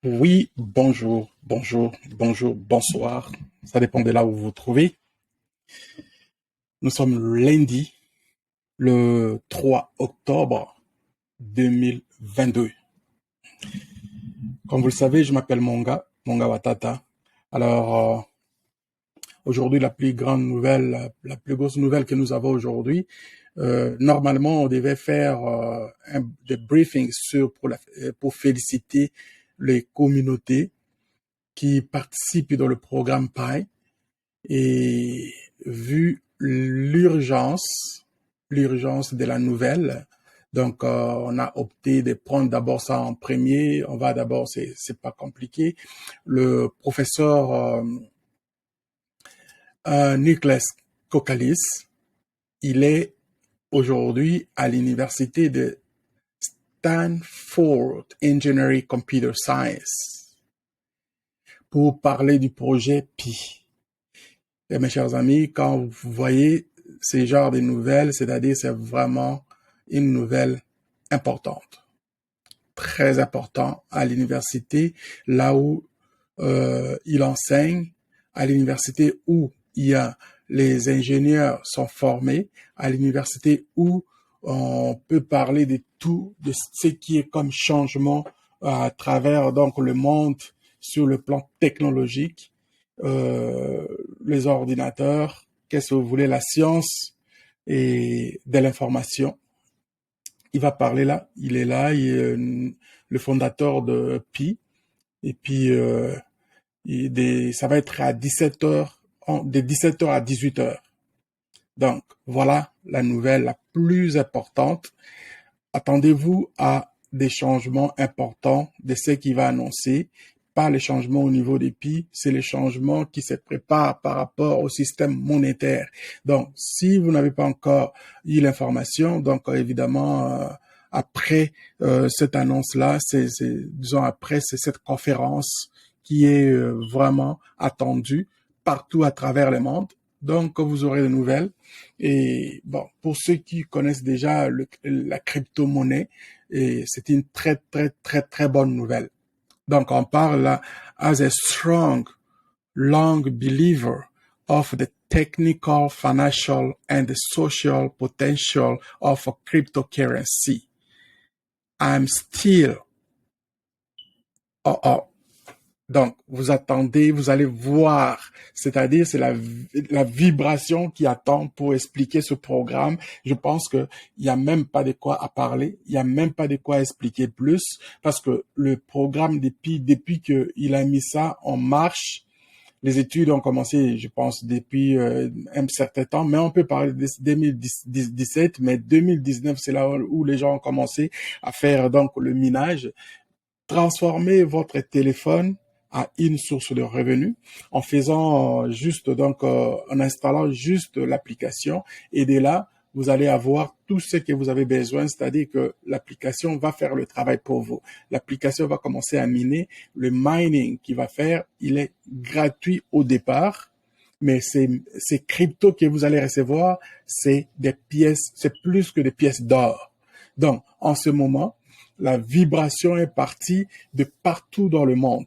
Oui, bonjour, bonjour, bonjour, bonsoir. Ça dépend de là où vous vous trouvez. Nous sommes lundi, le 3 octobre 2022. Comme vous le savez, je m'appelle Monga Watata. Alors, aujourd'hui, la plus grande nouvelle, la plus grosse nouvelle que nous avons aujourd'hui, normalement, on devait faire des briefings pour féliciter les communautés qui participent dans le programme PAI. Et vu l'urgence de la nouvelle, donc on a opté de prendre d'abord ça en premier. On va d'abord, c'est pas compliqué. Le professeur Nicholas Kokalis, il est aujourd'hui à l'université de Stanford Engineering Computer Science pour parler du projet Pi. Et mes chers amis, quand vous voyez ces genres de nouvelles, c'est-à-dire c'est vraiment une nouvelle importante, très important à l'université, là où il enseigne, à l'université où il y a les ingénieurs sont formés, à l'université où on peut parler de tout, de ce qui est comme changement à travers donc le monde sur le plan technologique, euh, les ordinateurs, qu'est-ce que vous voulez, la science et de l'information. Il va parler là, il est là, il est le fondateur de Pi. Et puis, ça va être à 17h, de 17h à 18h. Donc, voilà la nouvelle la plus importante. Attendez-vous à des changements importants de ce qu'il va annoncer. Pas les changements au niveau des PI, c'est les changements qui se préparent par rapport au système monétaire. Donc, si vous n'avez pas encore eu l'information, donc évidemment, après cette annonce-là, disons après, c'est cette conférence qui est vraiment attendue partout à travers le monde. Donc, vous aurez des nouvelles. Et bon, pour ceux qui connaissent déjà la crypto-monnaie, c'est une très, très, très, très bonne nouvelle. Donc, on parle là, as a strong, long believer of the technical, financial, and the social potential of a cryptocurrency. I'm still, oh, oh, donc, vous attendez, vous allez voir, c'est-à-dire c'est la vibration qui attend pour expliquer ce programme. Je pense que il y a même pas de quoi à parler, il y a même pas de quoi expliquer plus, parce que le programme depuis qu'il a mis ça en marche, les études ont commencé, je pense, depuis un certain temps, mais on peut parler de 2017, mais 2019, c'est là où les gens ont commencé à faire donc le minage. Transformer votre téléphone à une source de revenus en faisant juste donc en installant juste l'application, et de là vous allez avoir tout ce que vous avez besoin, c'est-à-dire que l'application va faire le travail pour vous. L'application va commencer à miner. Le mining qu'il va faire, il est gratuit au départ, mais ces cryptos que vous allez recevoir, c'est des pièces, c'est plus que des pièces d'or. Donc, en ce moment, la vibration est partie de partout dans le monde.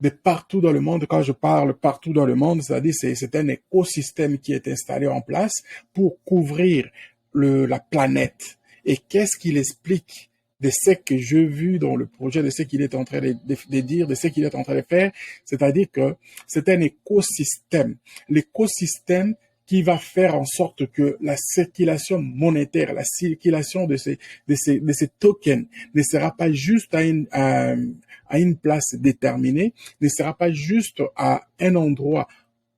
De partout dans le monde, quand je parle partout dans le monde, c'est-à-dire c'est un écosystème qui est installé en place pour couvrir la planète. Et qu'est-ce qu'il explique de ce que j'ai vu dans le projet, de ce qu'il est en train de dire, de ce qu'il est en train de faire? C'est-à-dire que c'est un écosystème. L'écosystème qui va faire en sorte que la circulation monétaire, la circulation de ces tokens ne sera pas juste à une place déterminée, ne sera pas juste à un endroit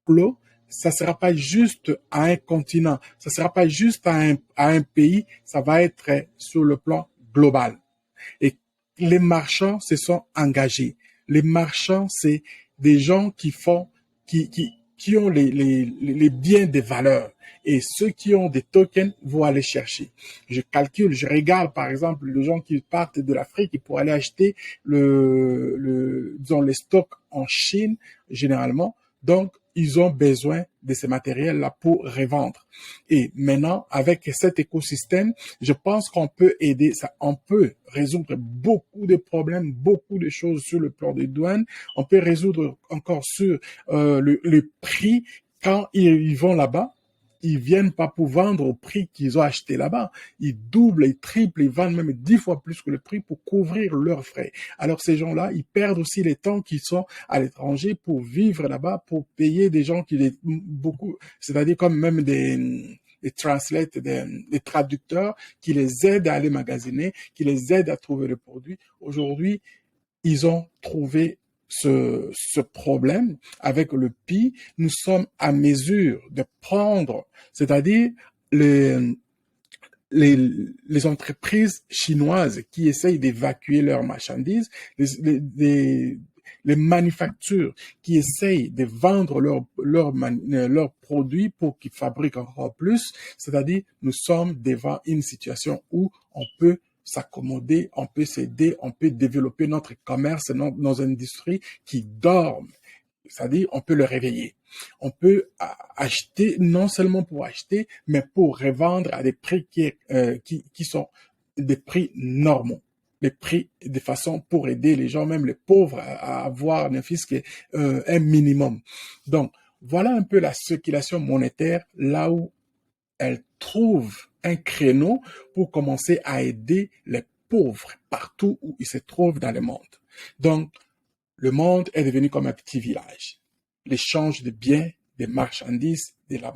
clos, ça sera pas juste à un continent, ça sera pas juste à un pays, ça va être sur le plan global. Et les marchands se sont engagés. Les marchands, c'est des gens qui ont les biens de valeur. Et ceux qui ont des tokens vont aller chercher. Je calcule, je regarde par exemple les gens qui partent de l'Afrique pour aller acheter disons les stocks en Chine généralement. Donc ils ont besoin de ces matériels-là pour revendre. Et maintenant, avec cet écosystème, je pense qu'on peut aider, ça, on peut résoudre beaucoup de problèmes, beaucoup de choses sur le plan des douanes. On peut résoudre encore sur le prix quand ils vont là-bas. Ils viennent pas pour vendre au prix qu'ils ont acheté là-bas. Ils doublent, ils triplent, ils vendent même 10 fois plus que le prix pour couvrir leurs frais. Alors ces gens-là, ils perdent aussi les temps qu'ils sont à l'étranger pour vivre là-bas, pour payer des gens qui les beaucoup, c'est-à-dire comme même des translates, des traducteurs qui les aident à aller magasiner, qui les aident à trouver le produit. Aujourd'hui, ils ont trouvé ce problème avec le PI. Nous sommes à mesure de prendre, c'est-à-dire les, les entreprises chinoises qui essayent d'évacuer leurs marchandises, les manufactures qui essayent de vendre leurs produits pour qu'ils fabriquent encore plus, c'est-à-dire nous sommes devant une situation où on peut s'accommoder, on peut s'aider, on peut développer notre commerce, nos industries qui dorment. C'est-à-dire, on peut le réveiller. On peut acheter, non seulement pour acheter, mais pour revendre à des prix qui sont des prix normaux. Les prix de façon pour aider les gens, même les pauvres, à avoir ne fût-ce qu'un minimum. Donc, voilà un peu la circulation monétaire là où elle trouve un créneau pour commencer à aider les pauvres partout où ils se trouvent dans le monde. Donc, le monde est devenu comme un petit village. L'échange de biens, des marchandises, de la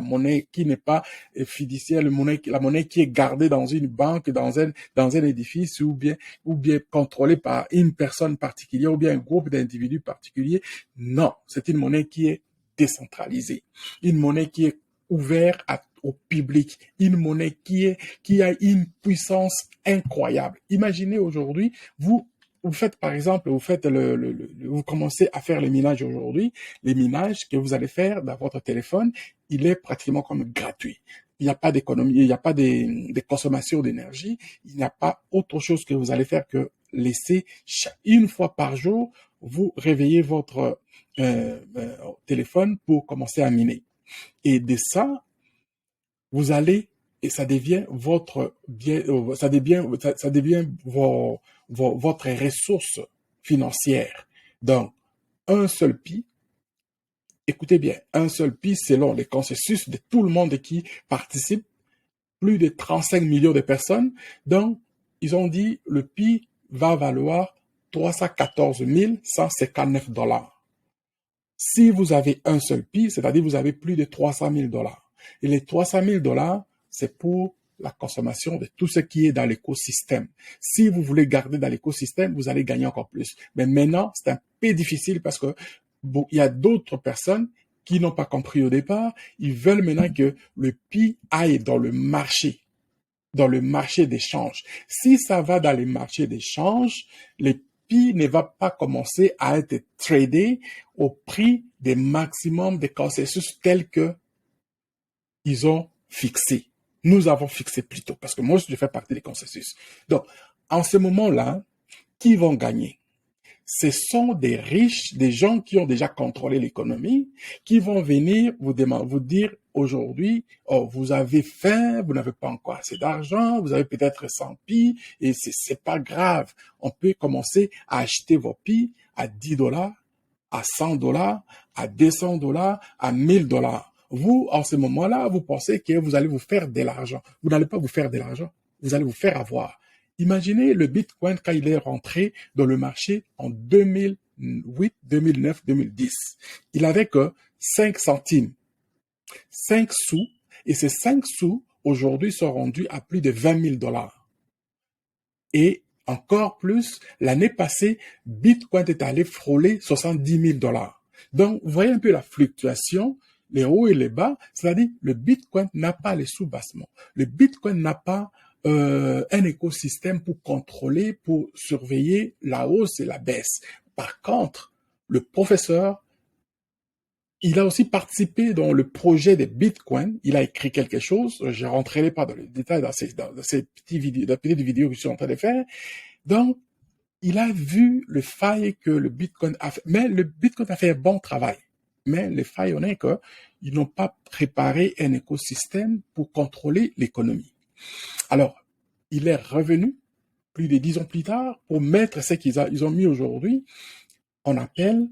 monnaie qui n'est pas fiduciaire, la monnaie qui est gardée dans une banque, dans un édifice ou bien contrôlée par une personne particulière ou bien un groupe d'individus particuliers. Non, c'est une monnaie qui est décentralisée. Une monnaie qui est ouverte au public, une monnaie qui a une puissance incroyable. Imaginez aujourd'hui, vous faites par exemple, vous commencez à faire les minages aujourd'hui, les minages que vous allez faire dans votre téléphone, il est pratiquement comme gratuit. Il n'y a pas d'économie, il n'y a pas de consommation d'énergie, il n'y a pas autre chose que vous allez faire que laisser une fois par jour, vous réveillez votre téléphone pour commencer à miner. Et de ça, vous allez, et ça devient votre bien, ça devient votre ressource financière. Donc, un seul pi, écoutez bien, un seul pi selon les consensus de tout le monde qui participe, plus de 35 millions de personnes. Donc, ils ont dit le pi va valoir 314 159 $. Si vous avez un seul pi, c'est-à-dire vous avez plus de 300 000 $. Et les 300 000 $, c'est pour la consommation de tout ce qui est dans l'écosystème. Si vous voulez garder dans l'écosystème, vous allez gagner encore plus. Mais maintenant, c'est un peu difficile parce que bon, il y a d'autres personnes qui n'ont pas compris au départ. Ils veulent maintenant que le pi aille dans le marché d'échange. Si ça va dans les marchés d'échange, les pi ne va pas commencer à être tradé au prix des maximums des consensus tels que ils ont fixé. Nous avons fixé plutôt, parce que moi, je fais partie des consensus. Donc, en ce moment-là, qui vont gagner? Ce sont des riches, des gens qui ont déjà contrôlé l'économie, qui vont venir vous dire aujourd'hui, oh, vous avez faim, vous n'avez pas encore assez d'argent, vous avez peut-être 100 pi, et c'est pas grave. On peut commencer à acheter vos pi à 10 $, à 100 $, à 200 $, à 1000 $. Vous, en ce moment-là, vous pensez que vous allez vous faire de l'argent. Vous n'allez pas vous faire de l'argent. Vous allez vous faire avoir. Imaginez le Bitcoin quand il est rentré dans le marché en 2008, 2009, 2010. Il avait que 5 centimes, 5 sous, et ces 5 sous, aujourd'hui, sont rendus à plus de 20 000 $. Et encore plus, l'année passée, Bitcoin est allé frôler 70 000 $. Donc, vous voyez un peu la fluctuation, les hauts et les bas, c'est-à-dire le Bitcoin n'a pas les sous-bassements. Le Bitcoin n'a pas un écosystème pour contrôler, pour surveiller la hausse et la baisse. Par contre, le professeur, il a aussi participé dans le projet de Bitcoin. Il a écrit quelque chose. Je rentrerai pas dans les détails dans ces petites vidéos que je suis en train de faire. Donc, il a vu le faille que le Bitcoin a fait. Mais le Bitcoin a fait un bon travail. Mais le failles, on est qu'ils n'ont pas préparé un écosystème pour contrôler l'économie. Alors, il est revenu plus de 10 ans plus tard pour mettre ce qu'ils ont mis aujourd'hui, on appelle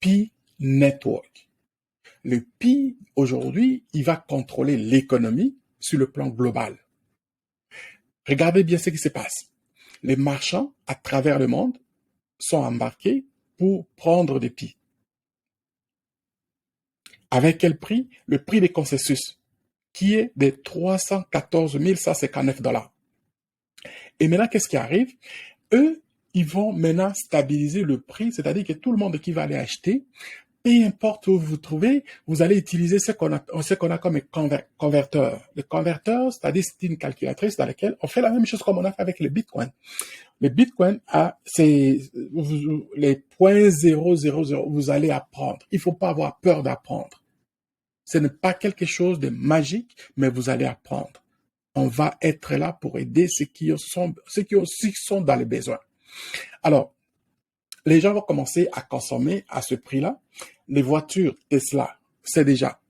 Pi Network. Le Pi, aujourd'hui, il va contrôler l'économie sur le plan global. Regardez bien ce qui se passe. Les marchands à travers le monde sont embarqués pour prendre des Pi. Avec quel prix? Le prix des consensus, qui est de 314 159 $. Et maintenant, qu'est-ce qui arrive? Eux, ils vont maintenant stabiliser le prix, c'est-à-dire que tout le monde qui va aller acheter, peu importe où vous vous trouvez, vous allez utiliser ce qu'on a comme converteur. Le converteur, c'est-à-dire c'est une calculatrice dans laquelle on fait la même chose comme on a fait avec le Bitcoin. Le Bitcoin c'est les 0.000, vous allez apprendre. Il faut pas avoir peur d'apprendre. Ce n'est pas quelque chose de magique, mais vous allez apprendre. On va être là pour aider ceux qui aussi sont dans les besoins. Alors, les gens vont commencer à consommer à ce prix-là. Les voitures Tesla, c'est déjà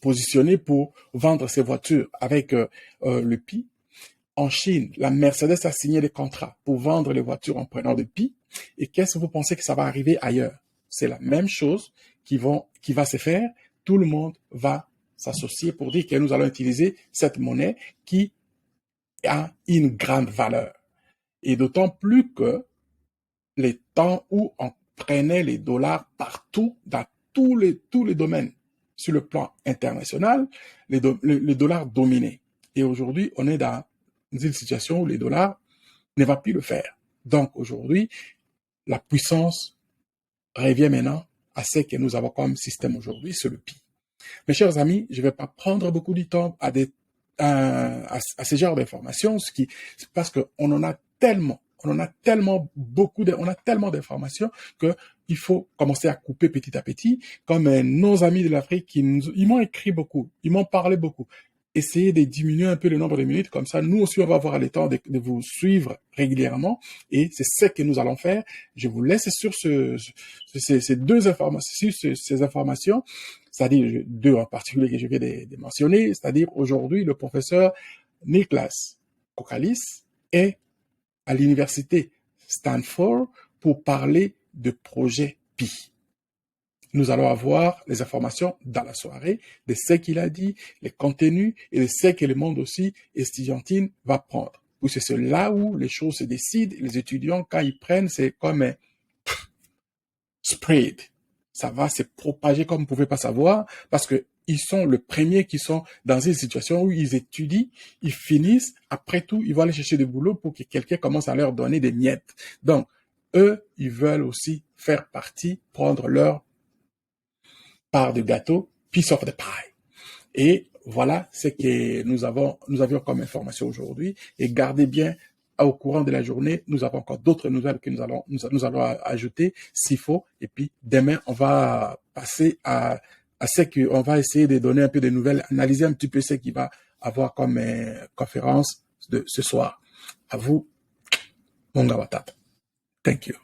positionné pour vendre ces voitures avec le Pi. En Chine, la Mercedes a signé des contrats pour vendre les voitures en prenant le Pi. Et qu'est-ce que vous pensez que ça va arriver ailleurs? C'est la même chose qui va se faire. Tout le monde va s'associer pour dire que nous allons utiliser cette monnaie qui a une grande valeur. Et d'autant plus que les temps où on prenait les dollars partout, dans tous les domaines, sur le plan international, les dollars dominaient. Et aujourd'hui, on est dans une situation où les dollars ne va plus le faire. Donc aujourd'hui, la puissance revient maintenant à ce que nous avons comme système aujourd'hui, c'est le Pi. Mes chers amis, je ne vais pas prendre beaucoup de temps à ce genre d'informations, parce qu'on en a tellement, on a tellement d'informations que il faut commencer à couper petit à petit. Comme nos amis de l'Afrique, ils m'ont écrit beaucoup, ils m'ont parlé beaucoup. Essayez de diminuer un peu le nombre de minutes, comme ça, nous aussi, on va avoir le temps de vous suivre régulièrement, et c'est ce que nous allons faire. Je vous laisse sur ces deux informations, sur ces informations, c'est-à-dire deux en particulier que je viens de mentionner, c'est-à-dire aujourd'hui, le professeur Niklas Kokalis est à l'université Stanford pour parler de projet Pi. Nous allons avoir les informations dans la soirée de ce qu'il a dit, les contenus et de ce que le monde aussi estudiantine va prendre. Puisque c'est là où les choses se décident. Les étudiants, quand ils prennent, c'est comme un spread. Ça va se propager comme vous ne pouvez pas savoir parce que ils sont les premiers qui sont dans une situation où ils étudient, ils finissent, après tout, ils vont aller chercher du boulot pour que quelqu'un commence à leur donner des miettes. Donc, eux, ils veulent aussi faire partie, prendre leur part de gâteau, piece of the pie. Et voilà ce que nous avions comme information aujourd'hui. Et gardez bien au courant de la journée, nous avons encore d'autres nouvelles que nous allons ajouter s'il faut. Et puis demain, on va passer à ce qu'on va essayer de donner un peu de nouvelles, analyser un petit peu ce qu'il va avoir comme conférence de ce soir. À vous, mon gawatat. Thank you.